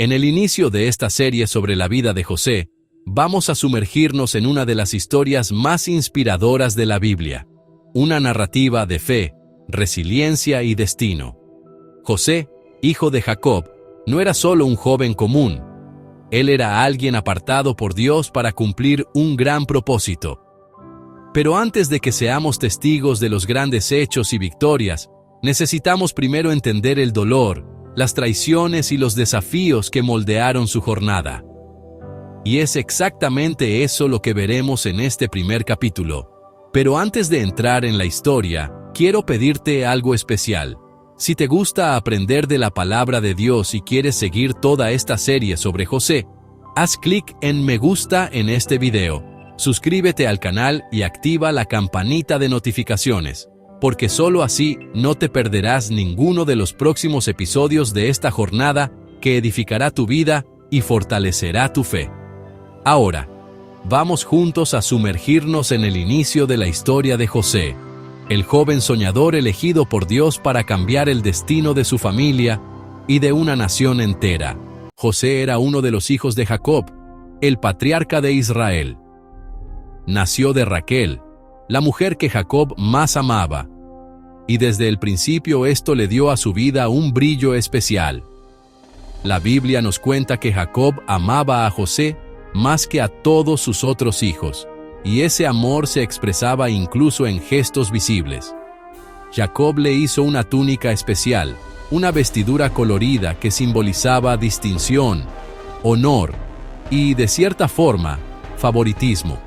En el inicio de esta serie sobre la vida de José, vamos a sumergirnos en una de las historias más inspiradoras de la Biblia, una narrativa de fe, resiliencia y destino. José, hijo de Jacob, no era solo un joven común. Él era alguien apartado por Dios para cumplir un gran propósito. Pero antes de que seamos testigos de los grandes hechos y victorias, necesitamos primero entender el dolor, las traiciones y los desafíos que moldearon su jornada. Y es exactamente eso lo que veremos en este primer capítulo. Pero antes de entrar en la historia, quiero pedirte algo especial. Si te gusta aprender de la palabra de Dios y quieres seguir toda esta serie sobre José, haz clic en me gusta en este video, suscríbete al canal y activa la campanita de notificaciones, porque solo así no te perderás ninguno de los próximos episodios de esta jornada que edificará tu vida y fortalecerá tu fe. Ahora, vamos juntos a sumergirnos en el inicio de la historia de José, el joven soñador elegido por Dios para cambiar el destino de su familia y de una nación entera. José era uno de los hijos de Jacob, el patriarca de Israel. Nació de Raquel, la mujer que Jacob más amaba, y desde el principio esto le dio a su vida un brillo especial. La Biblia nos cuenta que Jacob amaba a José más que a todos sus otros hijos, y ese amor se expresaba incluso en gestos visibles. Jacob le hizo una túnica especial, una vestidura colorida que simbolizaba distinción, honor y, de cierta forma, favoritismo.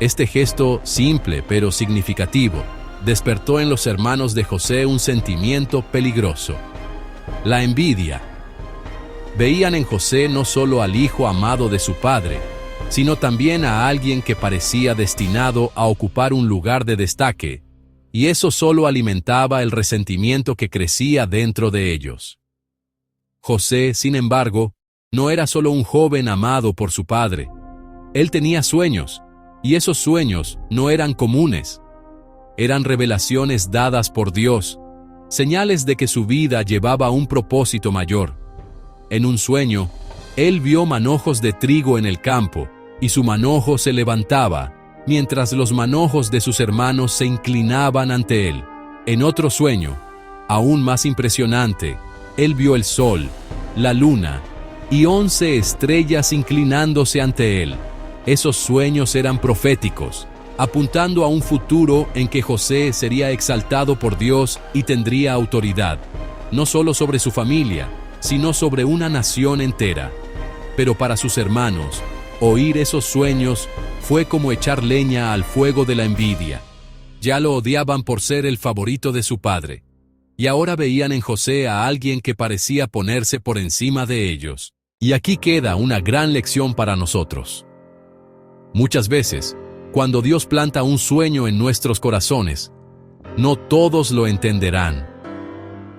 Este gesto, simple pero significativo, despertó en los hermanos de José un sentimiento peligroso: la envidia. Veían en José no solo al hijo amado de su padre, sino también a alguien que parecía destinado a ocupar un lugar de destaque, y eso solo alimentaba el resentimiento que crecía dentro de ellos. José, sin embargo, no era solo un joven amado por su padre. Él tenía sueños, y esos sueños no eran comunes. Eran revelaciones dadas por Dios, señales de que su vida llevaba un propósito mayor. En un sueño, él vio manojos de trigo en el campo, y su manojo se levantaba, mientras los manojos de sus hermanos se inclinaban ante él. En otro sueño, aún más impresionante, él vio el sol, la luna y 11 estrellas inclinándose ante él. Esos sueños eran proféticos, apuntando a un futuro en que José sería exaltado por Dios y tendría autoridad, no solo sobre su familia, sino sobre una nación entera. Pero para sus hermanos, oír esos sueños fue como echar leña al fuego de la envidia. Ya lo odiaban por ser el favorito de su padre, y ahora veían en José a alguien que parecía ponerse por encima de ellos. Y aquí queda una gran lección para nosotros. Muchas veces, cuando Dios planta un sueño en nuestros corazones, no todos lo entenderán.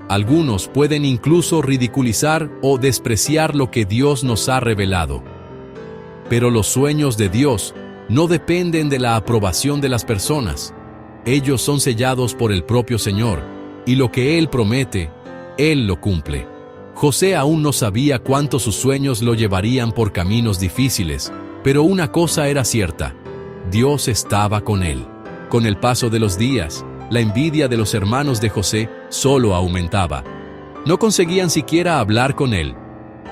Algunos pueden incluso ridiculizar o despreciar lo que Dios nos ha revelado. Pero los sueños de Dios no dependen de la aprobación de las personas. Ellos son sellados por el propio Señor, y lo que Él promete, Él lo cumple. José aún no sabía cuánto sus sueños lo llevarían por caminos difíciles, pero una cosa era cierta: Dios estaba con él. Con el paso de los días, la envidia de los hermanos de José solo aumentaba. No conseguían siquiera hablar con él.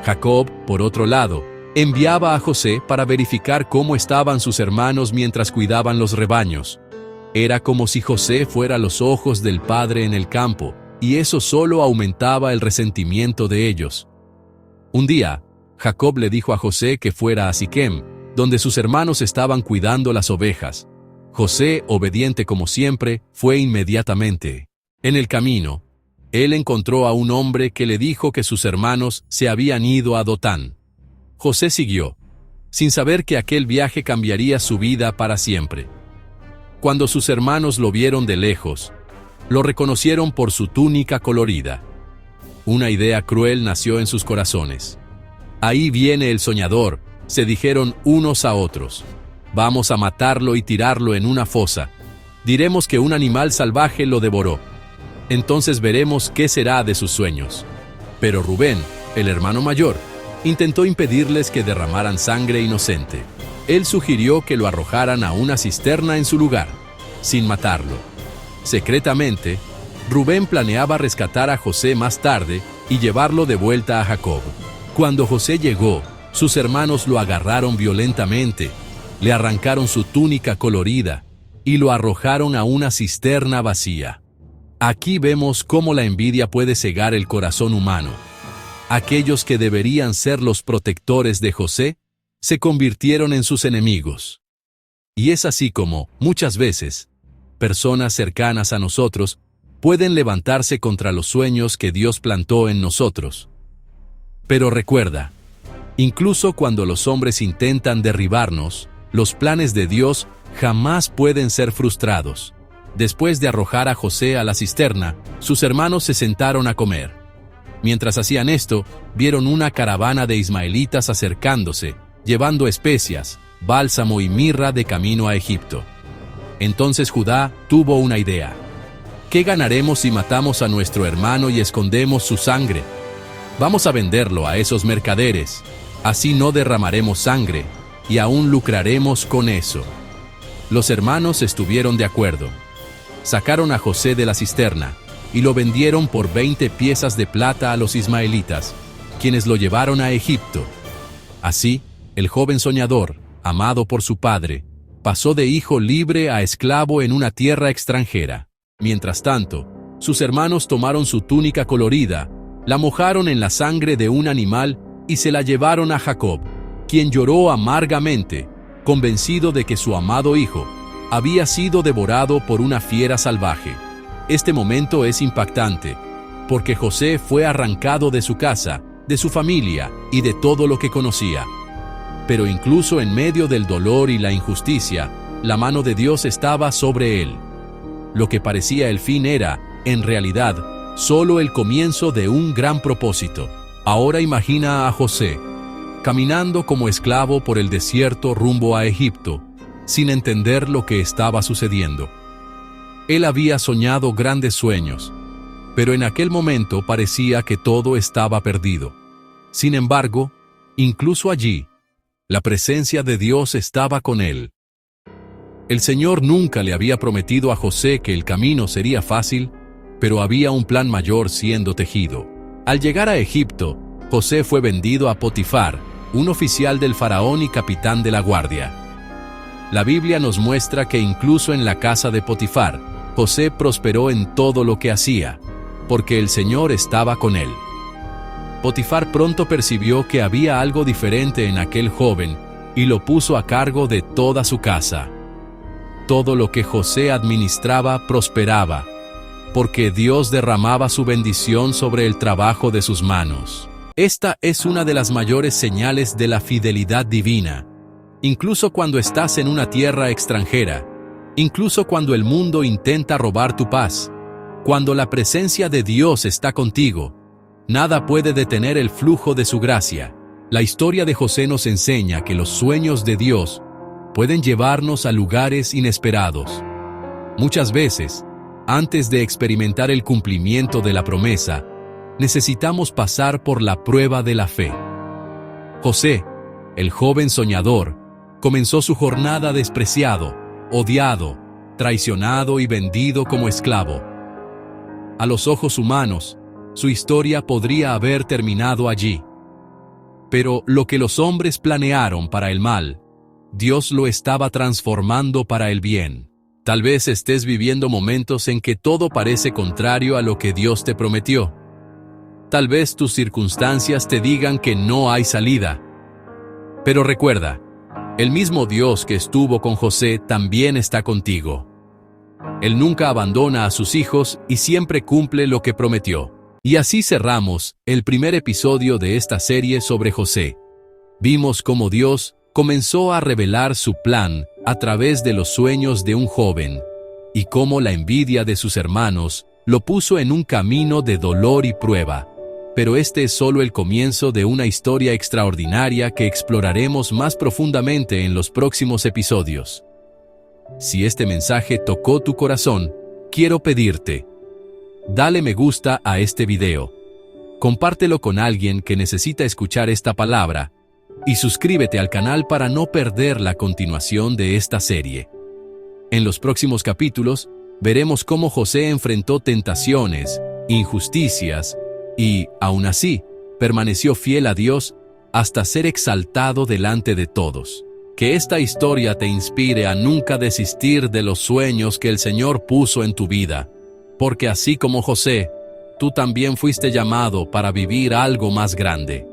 Jacob, por otro lado, enviaba a José para verificar cómo estaban sus hermanos mientras cuidaban los rebaños. Era como si José fuera los ojos del padre en el campo, y eso solo aumentaba el resentimiento de ellos. Un día, Jacob le dijo a José que fuera a Siquem, donde sus hermanos estaban cuidando las ovejas. José, obediente como siempre, fue inmediatamente. En el camino, él encontró a un hombre que le dijo que sus hermanos se habían ido a Dotán. José siguió, sin saber que aquel viaje cambiaría su vida para siempre. Cuando sus hermanos lo vieron de lejos, lo reconocieron por su túnica colorida. Una idea cruel nació en sus corazones. Ahí viene el soñador, se dijeron unos a otros. Vamos a matarlo y tirarlo en una fosa. Diremos que un animal salvaje lo devoró. Entonces veremos qué será de sus sueños. Pero Rubén, el hermano mayor, Intentó impedirles que derramaran sangre inocente. Él sugirió que lo arrojaran a una cisterna en su lugar, sin matarlo. Secretamente, Rubén planeaba rescatar a José más tarde y llevarlo de vuelta a Jacob. Cuando José llegó, sus hermanos lo agarraron violentamente, le arrancaron su túnica colorida y lo arrojaron a una cisterna vacía. Aquí vemos cómo la envidia puede cegar el corazón humano. Aquellos que deberían ser los protectores de José, se convirtieron en sus enemigos. Y es así como, muchas veces, personas cercanas a nosotros pueden levantarse contra los sueños que Dios plantó en nosotros. Pero recuerda, incluso cuando los hombres intentan derribarnos, los planes de Dios jamás pueden ser frustrados. Después de arrojar a José a la cisterna, sus hermanos se sentaron a comer. Mientras hacían esto, vieron una caravana de ismaelitas acercándose, llevando especias, bálsamo y mirra de camino a Egipto. Entonces Judá tuvo una idea. ¿Qué ganaremos si matamos a nuestro hermano y escondemos su sangre? Vamos a venderlo a esos mercaderes. Así no derramaremos sangre, y aún lucraremos con eso. Los hermanos estuvieron de acuerdo. Sacaron a José de la cisterna, y lo vendieron por 20 piezas de plata a los ismaelitas, quienes lo llevaron a Egipto. Así, el joven soñador, amado por su padre, pasó de hijo libre a esclavo en una tierra extranjera. Mientras tanto, sus hermanos tomaron su túnica colorida, la mojaron en la sangre de un animal y se la llevaron a Jacob, quien lloró amargamente, convencido de que su amado hijo había sido devorado por una fiera salvaje. Este momento es impactante, porque José fue arrancado de su casa, de su familia y de todo lo que conocía. Pero incluso en medio del dolor y la injusticia, la mano de Dios estaba sobre él. Lo que parecía el fin era, en realidad, solo el comienzo de un gran propósito. Ahora imagina a José, caminando como esclavo por el desierto rumbo a Egipto, sin entender lo que estaba sucediendo. Él había soñado grandes sueños, pero en aquel momento parecía que todo estaba perdido. Sin embargo, incluso allí, la presencia de Dios estaba con él. El Señor nunca le había prometido a José que el camino sería fácil, pero había un plan mayor siendo tejido. Al llegar a Egipto, José fue vendido a Potifar, un oficial del faraón y capitán de la guardia. La Biblia nos muestra que incluso en la casa de Potifar, José prosperó en todo lo que hacía, porque el Señor estaba con él. Potifar pronto percibió que había algo diferente en aquel joven y lo puso a cargo de toda su casa. Todo lo que José administraba prosperaba, porque Dios derramaba su bendición sobre el trabajo de sus manos. Esta es una de las mayores señales de la fidelidad divina. Incluso cuando estás en una tierra extranjera, incluso cuando el mundo intenta robar tu paz, cuando la presencia de Dios está contigo, nada puede detener el flujo de su gracia. La historia de José nos enseña que los sueños de Dios pueden llevarnos a lugares inesperados. Muchas veces, antes de experimentar el cumplimiento de la promesa, necesitamos pasar por la prueba de la fe. José, el joven soñador, comenzó su jornada despreciado, odiado, traicionado y vendido como esclavo. A los ojos humanos, su historia podría haber terminado allí. Pero lo que los hombres planearon para el mal, Dios lo estaba transformando para el bien. Tal vez estés viviendo momentos en que todo parece contrario a lo que Dios te prometió. Tal vez tus circunstancias te digan que no hay salida. Pero recuerda, el mismo Dios que estuvo con José también está contigo. Él nunca abandona a sus hijos y siempre cumple lo que prometió. Y así cerramos el primer episodio de esta serie sobre José. Vimos cómo Dios comenzó a revelar su plan a través de los sueños de un joven, y cómo la envidia de sus hermanos lo puso en un camino de dolor y prueba. Pero este es solo el comienzo de una historia extraordinaria que exploraremos más profundamente en los próximos episodios. Si este mensaje tocó tu corazón, quiero pedirte: dale me gusta a este video. Compártelo con alguien que necesita escuchar esta palabra y suscríbete al canal para no perder la continuación de esta serie. En los próximos capítulos, veremos cómo José enfrentó tentaciones, injusticias y, aún así, permaneció fiel a Dios hasta ser exaltado delante de todos. Que esta historia te inspire a nunca desistir de los sueños que el Señor puso en tu vida, porque así como José, tú también fuiste llamado para vivir algo más grande.